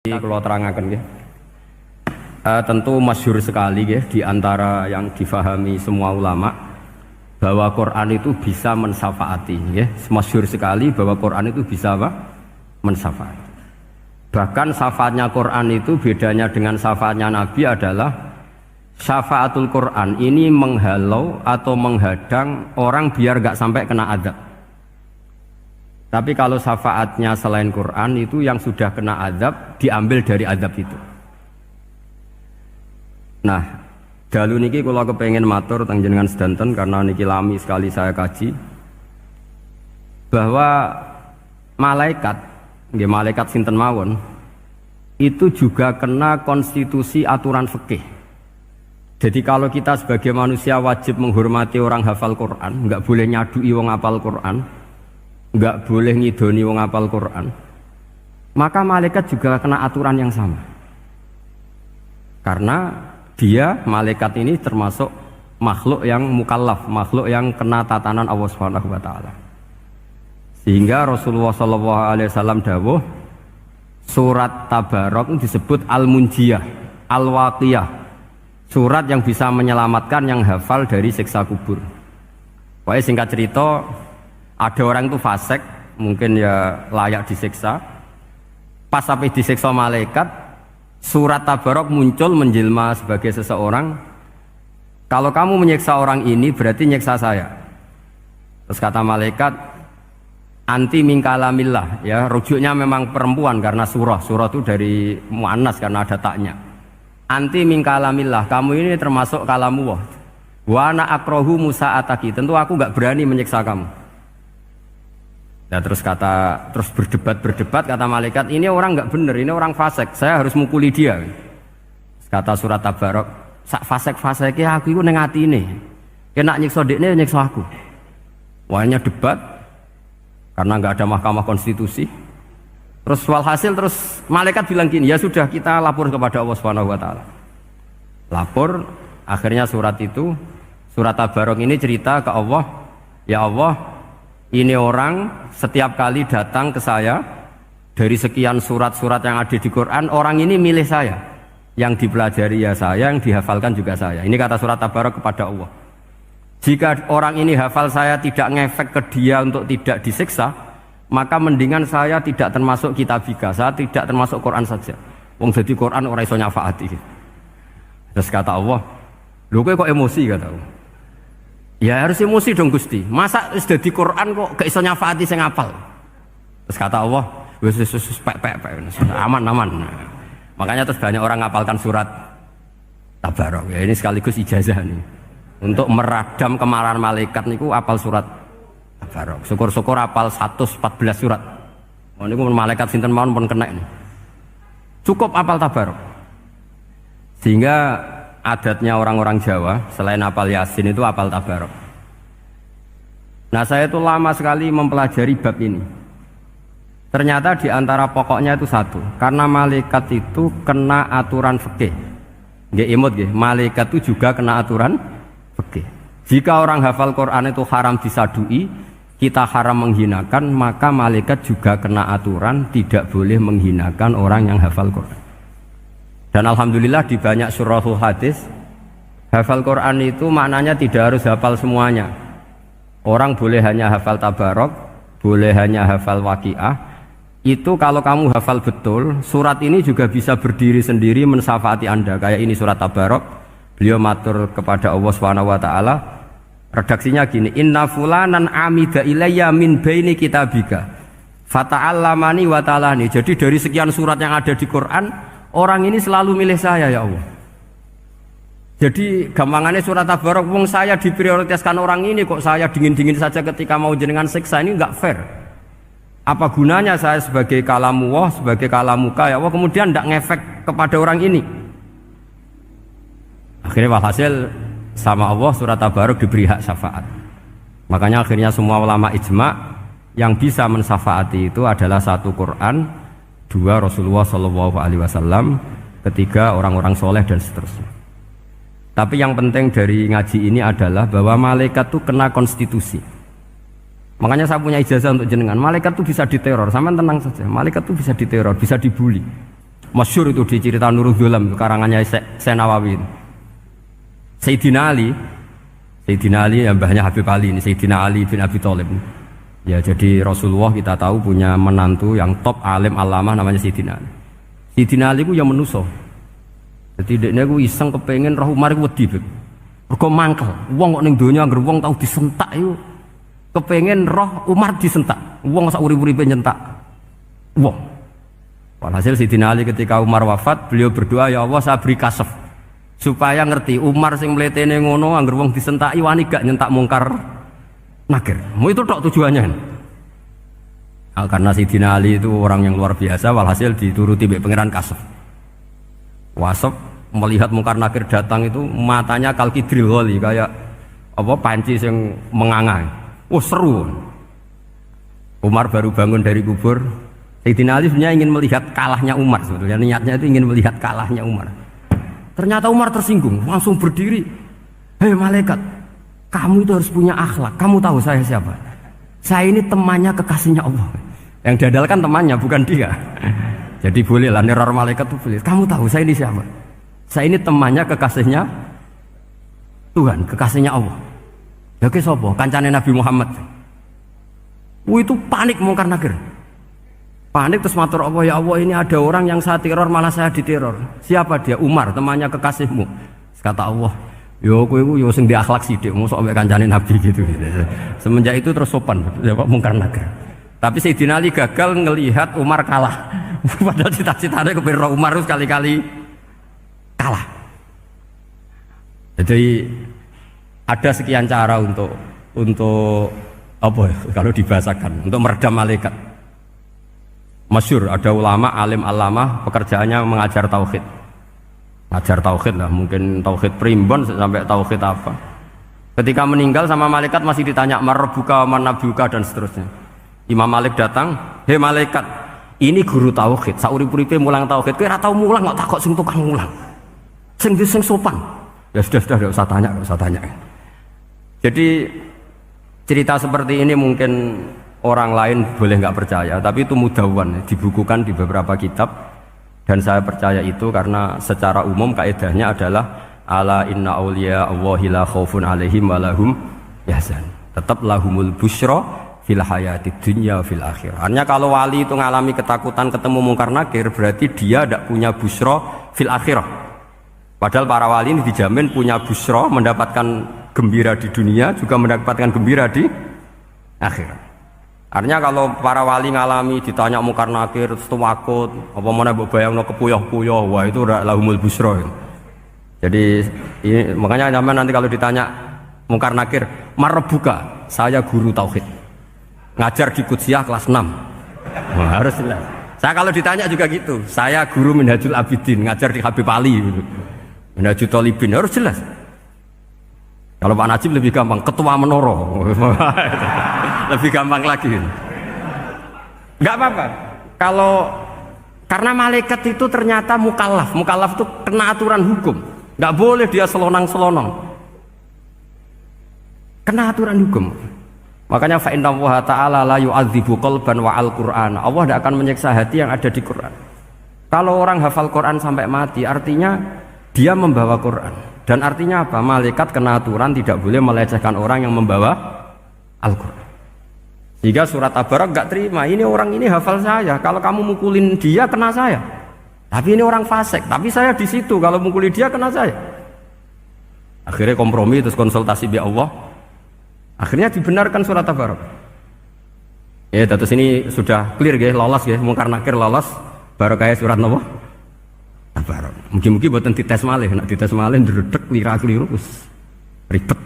Kalau terangkan ya, tentu masyhur sekali ya di antara yang difahami semua ulama bahwa Quran itu bisa mensyafaati ya. Masyhur sekali bahwa Quran itu bisa apa? Mensyafaati. Bahkan syafaatnya Quran itu bedanya dengan syafaatnya Nabi adalah syafaatul Quran ini menghalau atau menghadang orang biar gak sampai kena azab. Tapi kalau syafaatnya selain Quran itu yang sudah kena azab diambil dari azab itu. Nah, dalu niki kula kepengin matur teng jenengan sedanten karena niki lami sekali saya kaji bahwa malaikat, nggih malaikat sinten mawon itu juga kena konstitusi aturan fikih. Jadi kalau kita sebagai manusia wajib menghormati orang hafal Quran, nggak boleh nyadui wong hafal Quran, nggak boleh ngidoni wong hafal Quran, maka malaikat juga kena aturan yang sama. Karena dia, malaikat ini termasuk makhluk yang mukallaf, makhluk yang kena tatanan Allah Subhanahu wa taala. Sehingga Rasulullah SAW dawuh, surat Tabarok disebut Al-Munjiyah, Al-Waqiyah, surat yang bisa menyelamatkan yang hafal dari siksa kubur. Pokoknya singkat cerita, ada orang itu fasik, mungkin ya layak disiksa. Pas sampai disiksa malaikat, surat Tabarok muncul menjelma sebagai seseorang. Kalau kamu menyiksa orang ini berarti nyiksa saya. Terus kata malaikat, anti mingkalamillah, ya rujuknya memang perempuan karena surah itu dari muannas karena ada taknya. Anti mingkalamillah, kamu ini termasuk kalamullah. Wa ana akrahu musa'ataki, tentu aku gak berani menyiksa kamu. Nah, terus berdebat kata malaikat, ini orang nggak bener, ini orang fasik, saya harus mukuli dia. Kata surat Tabarok, sak fasik-fasiknya aku itu neng hati ini, kena nyiksa dekne nyiksa aku. Wahnya debat karena nggak ada mahkamah konstitusi. Terus walhasil terus malaikat bilang gini, ya sudah kita lapor kepada Allah Subhanahu wa taala. Lapor, akhirnya surat Tabarok ini cerita ke Allah, ya Allah, ini orang setiap kali datang ke saya dari sekian surat-surat yang ada di Quran, orang ini milih saya, yang dipelajari ya saya, yang dihafalkan juga saya. Ini kata surat Tabarok kepada Allah. Jika orang ini hafal saya tidak ngefek ke dia untuk tidak disiksa, maka mendingan saya tidak termasuk kitabika, saya tidak termasuk Quran saja. Wong jadi Quran orang iso nyafaati. Terus kata Allah, lho kowe kok emosi, kata Allah. Ya harus emosi dong Gusti. Masa sudah di Quran kok gak iso nyafaati sing hafal. Terus kata Allah, wis pek aman. Nah, makanya terus banyak orang ngapalkan surat Tabarok. Ya ini sekaligus ijazah nih. Untuk meradam kemarahan malaikat niku apal surat Tabarok. Syukur-syukur apal 114 surat. Oh niku malaikat sinten mawon pun kena nih. Cukup apal Tabarok. Sehingga adatnya orang-orang Jawa selain apal Yasin itu apal Tabarok. Nah, saya itu lama sekali mempelajari bab ini. Ternyata di antara pokoknya itu satu, karena malaikat itu kena aturan fikih. Nggih imut nggih, malaikat itu juga kena aturan fikih. Jika orang hafal Quran itu haram disadui, kita haram menghinakan, maka malaikat juga kena aturan tidak boleh menghinakan orang yang hafal Quran. Dan alhamdulillah di banyak surahul hadis hafal Quran itu maknanya tidak harus hafal semuanya. Orang boleh hanya hafal Tabarok, boleh hanya hafal Waqiah. Itu kalau kamu hafal betul, surat ini juga bisa berdiri sendiri mensyafaati Anda. Kayak ini surat Tabarok, beliau matur kepada Allah Subhanahu wa taala. Redaksinya gini, inna fulanan amida ilayya min baini kitabika fata'allamani wa ta'alani. Jadi dari sekian surat yang ada di Quran, orang ini selalu milih saya ya Allah. Jadi gampangannya surat Tabarok, wong saya diprioritaskan orang ini kok saya dingin-dingin saja ketika mau jenengan siksa, ini enggak fair. Apa gunanya saya sebagai kalamullah, sebagai kalamuka ya Allah, kemudian enggak ngefek kepada orang ini. Akhirnya walhasil sama Allah surat Tabarok diberi hak syafaat. Makanya akhirnya semua ulama ijma yang bisa mensyafaati itu adalah satu Quran, dua Rasulullah SAW, ketiga orang-orang soleh dan seterusnya. Tapi yang penting dari ngaji ini adalah bahwa malaikat itu kena konstitusi. Makanya saya punya ijazah untuk jenengan. Malaikat itu bisa diteror, sama tenang saja. Malaikat itu bisa diteror, bisa dibully. Masyhur itu di cerita Nurul Dhulam karangannya Senawawi. Sayyidina Ali yang mbahnya Habib Ali ini, Sayyidina Ali bin Abi Thalib. Ya, jadi Rasulullah kita tahu punya menantu yang top alim alamah namanya Sayyidina Ali. Sayyidina Ali ku yang menuso. Jadi dekne ku iseng kepengin roh Umar ku wedi. Mergo mangkel. Wong kok ning donya anggere wong tau disentak iku kepengin roh Umar disentak. Wong sak urip-uripe nyentak. Wong. Walhasil Sayyidina Ali ketika Umar wafat, beliau berdoa, ya Allah saya beri kasef supaya ngerti Umar sing mletene ngono anggere wong disentaki wani gak nyentak mungkar nakir. Mau itu tok tujuannya. Nah, karena Sayyidina Ali itu orang yang luar biasa, walhasil dituruti mbek pangeran kasef. Wasef melihat mungkar nakir datang itu matanya kalkidril ghali kayak apa panci yang menganga. Oh seru. Umar baru bangun dari kubur. Sayyidina Ali sebenarnya ingin melihat kalahnya Umar sebetulnya. Niatnya itu ingin melihat kalahnya Umar. Ternyata Umar tersinggung, langsung berdiri. Hei malaikat, kamu itu harus punya akhlak. Kamu tahu saya siapa? Saya ini temannya kekasihnya Allah. Yang diandalkan temannya bukan dia. Jadi bolehlah neror malaikat itu boleh. Kamu tahu saya ini siapa? Saya ini temannya kekasihnya Tuhan, kekasihnya Allah. Ya ke sapa? Kancane Nabi Muhammad. Itu panik mungkar nakir. Panik terus matur Allah, ya Allah ini ada orang yang saya teror malah saya diteror. Siapa dia? Umar, temannya kekasihmu. Kata Allah, yo kowe iku yo sing diakhlak sithik, mosok mek kancane Nabi gitu. Semenjak itu terus sopan ya Pak mungkar nakir. Tapi Sayyidina Ali gagal ngelihat Umar kalah. Padahal cita-citanya kepengin Umar terus kali-kali kalah. Jadi ada sekian cara untuk apa ya, kalau dibahasakan untuk meredam malaikat. Masyhur ada ulama alim alamah pekerjaannya mengajar tauhid. Ngajar tauhid lah, mungkin tauhid primbon sampai tauhid apa. Ketika meninggal sama malaikat masih ditanya marbuka, manabuka dan seterusnya. Imam Malik datang, "Hei malaikat, ini guru tauhid, saurip-uripe mulang tauhid. Kowe ora tau mulang kok takok sing tukang mulang. Sing sopan." Ya sudah enggak usah tanya. Jadi cerita seperti ini mungkin orang lain boleh nggak percaya, tapi itu mudawwan, dibukukan di beberapa kitab, dan saya percaya itu karena secara umum kaidahnya adalah ala inna auliya Allahi la khaufun alaihim wa lahum yahzan. Tetap lahumul busyra fil hayati dunya fil akhirah. Artinya kalau wali itu ngalami ketakutan ketemu mungkar nakir, berarti dia tidak punya busyra fil akhirah. Padahal para wali ini dijamin punya busyra, mendapatkan gembira di dunia, juga mendapatkan gembira di akhirat. Artinya kalau para wali ngalami ditanya mungkar nakir terus takut, apa mana mbok bayangno kepuyah-puyah, wah itu lahumul busra. Jadi ini, makanya zaman nanti kalau ditanya mungkar nakir, marbuka, saya guru tauhid. Ngajar di Qudsiyah kelas 6. Nah, harus jelas. Saya kalau ditanya juga gitu, saya guru Minhajul Abidin, ngajar di Habib Ali. Minhajul Thalibin, harus jelas. Kalau Pak Najib lebih gampang, ketua menoro. Lebih gampang lagi. Enggak apa-apa. Kalau karena malaikat itu ternyata mukallaf itu kena aturan hukum. Enggak boleh dia selonang-selonong. Kena aturan hukum. Makanya fa inna Allah ta'ala la yu'adzibu qalban wa al-Qur'an. Allah tidak akan menyiksa hati yang ada di Quran. Kalau orang hafal Quran sampai mati, artinya dia membawa Quran. Dan artinya apa? Malaikat kena aturan tidak boleh melecehkan orang yang membawa Al-Quran. Jika surat Tabarak gak terima, ini orang ini hafal saya, kalau kamu mukulin dia kena saya. Tapi ini orang fasik, tapi saya di situ, kalau mukulin dia kena saya. Akhirnya kompromi terus konsultasi bi Allah. Akhirnya dibenarkan surat Tabarak. Ya, terus ini sudah clear ya, lolos ya, mungkar nakir lolos, baru kayak surat apa? Tabarak. Mungkin-mungkin buatan dites malih, nak dites malih ndredeg keliru-keliru ribet.